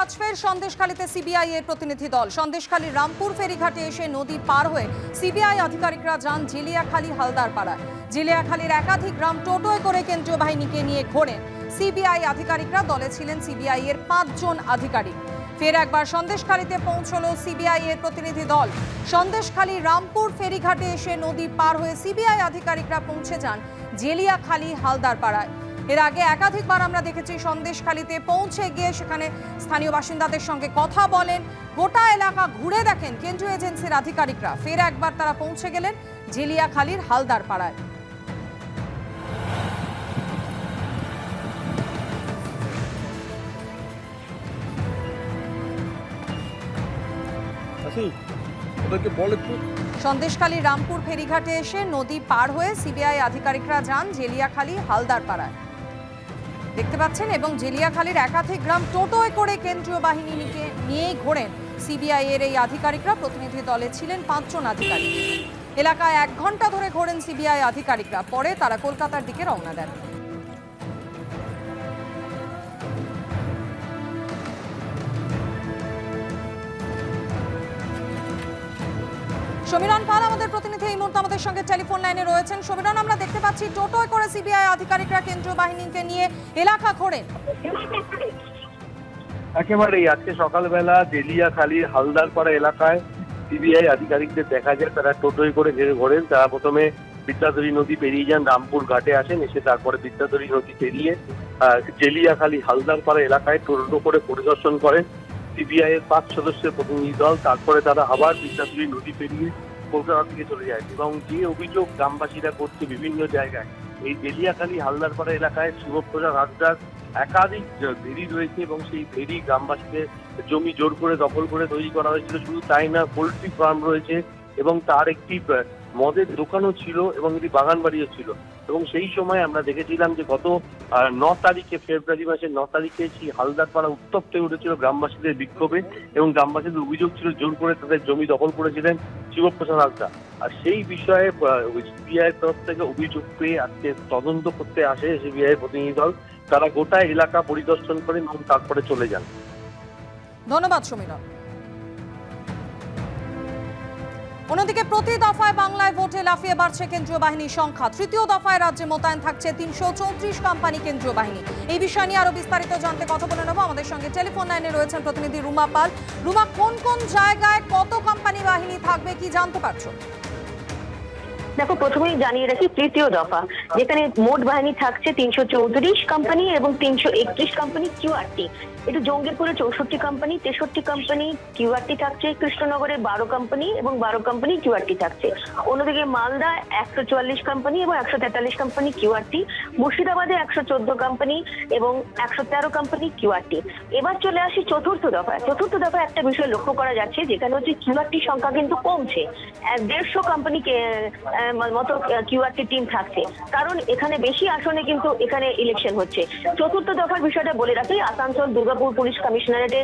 আজ ফের সন্দেশখালীতে সিবিআই এর প্রতিনিধি দল। সন্দেশখালীর রামপুর ফেরিঘাটে এসে নদী পার হয়ে সিবিআই আধিকারিকরা যান জেলিয়াখালী হালদারপাড়ায়। জেলিয়াখালীর একাধিক গ্রাম টোটোয় করে কেন্দ্রীয় বাহিনীকে নিয়ে ঘোরেন সিবিআই আধিকারিকরা। দলে ছিলেন সিবিআই এর 5 জন আধিকারিক। ফের একবার সন্দেশখালীতে পৌঁছলো সিবিআই এর প্রতিনিধি দল। সন্দেশখালী রামপুর ফেরিঘাটে এসে নদী পার হয়ে সিবিআই আধিকারিকরা পৌঁছে যান জেলিয়াখালী হালদারপাড়ায়। এর আগে একাধিকবার আমরা দেখেছি সন্দেশখালীতে পৌঁছে গিয়ে সেখানে স্থানীয় বাসিন্দাদের সঙ্গে কথা বলেন, গোটা এলাকা ঘুরে দেখেন কেন্দ্রীয় এজেন্সির আধিকারিকরা। ফের একবার তারা পৌঁছে গেলেন জেলিয়াখালীর হালদারপাড়ায়। সন্দেশখালী রামপুর ফেরিঘাটে এসে নদী পার হয়ে সিবিআই আধিকারিকরা যান জেলিয়াখালী হালদারপাড়ায় দেখতে পাচ্ছেন, এবং জেলিয়াখালীর একাধিক গ্রাম টোটোয় করে কেন্দ্রীয় বাহিনীকে নিয়েই ঘোরেন সিবিআই এর এই আধিকারিকরা। প্রতিনিধি দলে ছিলেন 5 জন আধিকারিক। এলাকায় 1 ঘন্টা ধরে ঘোরেন সিবিআই আধিকারিকরা। পরে তারা কলকাতার দিকে রওনা দেন। সমীরণ পাল আমাদের প্রতিনিধি এই মুহূর্তে আমাদের সঙ্গে টেলিফোন লাইনে রয়েছেন। সমীরণ, আমরা দেখতে পাচ্ছি টোটোয় করে সিবিআই আধিকারিকরা কেন্দ্রীয় বাহিনীকে নিয়ে এলাকা ঘোরেন। একেবারেই আজকে সকালবেলা জেলিয়াখালীর হালদারপাড়া এলাকায় সিবিআই আধিকারিকদের দেখা যায় তারা টোটোয় করে ঘোরেন। তারা প্রথমে বিদ্যাধরী নদী পেরিয়ে যান, রামপুর ঘাটে আসেন, এসে তারপরে বিদ্যাধরী নদী পেরিয়ে জেলিয়াখালী হালদারপাড়া এলাকায় টোটো করে পরিদর্শন করেন সিবিআই এর 5 সদস্যের প্রতিনিধি দল। তারপরে তারা আবার বিদ্যাধরী নদী পেরিয়ে কলকাতা থেকে চলে যায়। এবং যে অভিযোগ গ্রামবাসীরা করছে বিভিন্ন জায়গায়, এই জেলিয়াখালী হালদারপাড়া এলাকায় শিবপ্রসাদ হাসদার একাধিক ভেরি রয়েছে এবং সেই ভেরি গ্রামবাসীদের জমি জোর করে দখল করে তৈরি করা হয়েছিল। শুধু তাই না, পোল্ট্রি ফার্ম রয়েছে এবং তার একটি মদের দোকানও ছিল এবং একটি বাগান বাড়িও ছিল। এবং সেই সময় আমরা দেখেছিলাম যে গত 9 তারিখে, ফেব্রুয়ারি মাসের 9 তারিখে সেই হালদারপাড়া উত্তপ্ত হয়ে উঠেছিল গ্রামবাসীদের বিক্ষোভে, এবং গ্রামবাসীদের অভিযোগ ছিল জোর করে তাদের জমি দখল করেছিলেন শিবপ্রসাদ হাসদা। আর সেই বিষয়ে সিবিআই এর তরফ থেকে অভিযোগ পেয়ে আজকে তদন্ত করতে আসে সিবিআই প্রতিনিধি দল। তারা গোটা এলাকা পরিদর্শন করেন এবং তারপরে চলে যান। ধন্যবাদ সমীরণ। অন্যদিকে প্রতি দফায় বাংলায় ভোটে লাফিয়ে বাড়ছে কেন্দ্রীয় বাহিনীর সংখ্যা। তৃতীয় দফায় রাজ্যে মোতায়েন থাকছে 334 কোম্পানি কেন্দ্রীয় বাহিনী। এই বিষয় নিয়ে আরো বিস্তারিত জানতে কথা বলে নেব। আমাদের সঙ্গে টেলিফোন লাইনে রয়েছেন প্রতিনিধি রুমা পাল। রুমা, কোন কোন জায়গায় কত কোম্পানি বাহিনী থাকবে কি জানতে পারছো? দেখো, প্রথমেই জানিয়ে রাখি তৃতীয় দফা, যেখানে মোট বাহিনী থাকছে 334 কোম্পানি এবং 331 কোম্পানি কিউআরটি। একটু জঙ্গিপুরে 64 কোম্পানি, 63 কোম্পানি কিউআরটি থাকছে, কৃষ্ণনগরে 12 কোম্পানি এবং 12 কোম্পানি কিউআরটি থাকছে। অন্যদিকে মালদা 144 কোম্পানি এবং 143 কোম্পানি কিউআরটি, মুর্শিদাবাদে 114 কোম্পানি এবং 113 কোম্পানি কিউআরটি। এবার চলে আসি চতুর্থ দফায়। চতুর্থ দফায় একটা বিষয় লক্ষ্য করা যাচ্ছে, যেখানে হচ্ছে কিউআরটি সংখ্যা কিন্তু কমছে। 150 কোম্পানিকে মতো কিউআরটি টিম থাকছে, কারণ এখানে বেশি আসনে কিন্তু এখানে ইলেকশন হচ্ছে। চতুর্থ দফার বিষয়টা বলে রাখি, আসানসোল দুর্গাপুর পুলিশ কমিশনারেটে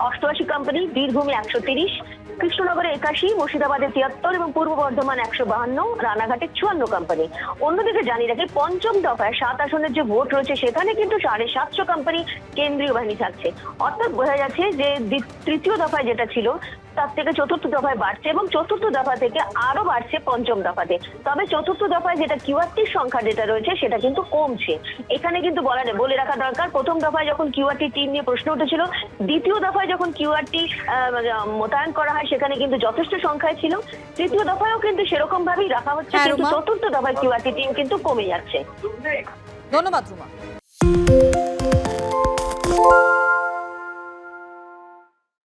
88 কোম্পানি, বীরভূমে 130, কৃষ্ণনগরে 81, মুর্শিদাবাদে 73 এবং পূর্ব বর্ধমান 152, রানাঘাটে 54 কোম্পানি। অন্যদিকে জানিয়ে রাখি পঞ্চম দফায় 7 আসনের যে ভোট রয়েছে সেখানে কিন্তু 750 কোম্পানি কেন্দ্রীয় বাহিনী থাকছে। অর্থাৎ বোঝা যাচ্ছে যে তৃতীয় দফায় যেটা ছিল তার থেকে চতুর্থ দফায় বাড়ছে এবং চতুর্থ দফা থেকে আরো বাড়ছে পঞ্চম দফাতে। তবে চতুর্থ দফায় যেটা কিউআরটির সংখ্যা যেটা রয়েছে সেটা কিন্তু কমছে। এখানে কিন্তু বলে রাখা দরকার, প্রথম দফায় যখন কিউআরটি টিম নিয়ে প্রশ্ন উঠেছিল, দ্বিতীয় দফায় যখন কিউআরটি মোতায়েন করা হয় সেখানে কিন্তু যথেষ্ট সংখ্যায় ছিল। তৃতীয় দফায়ও কিন্তু সেরকম ভাবেই রাখা হচ্ছে, কিন্তু চতুর্থ দফায় কিউআরটি টিম কিন্তু কমে যাচ্ছে। ধন্যবাদ রুমা।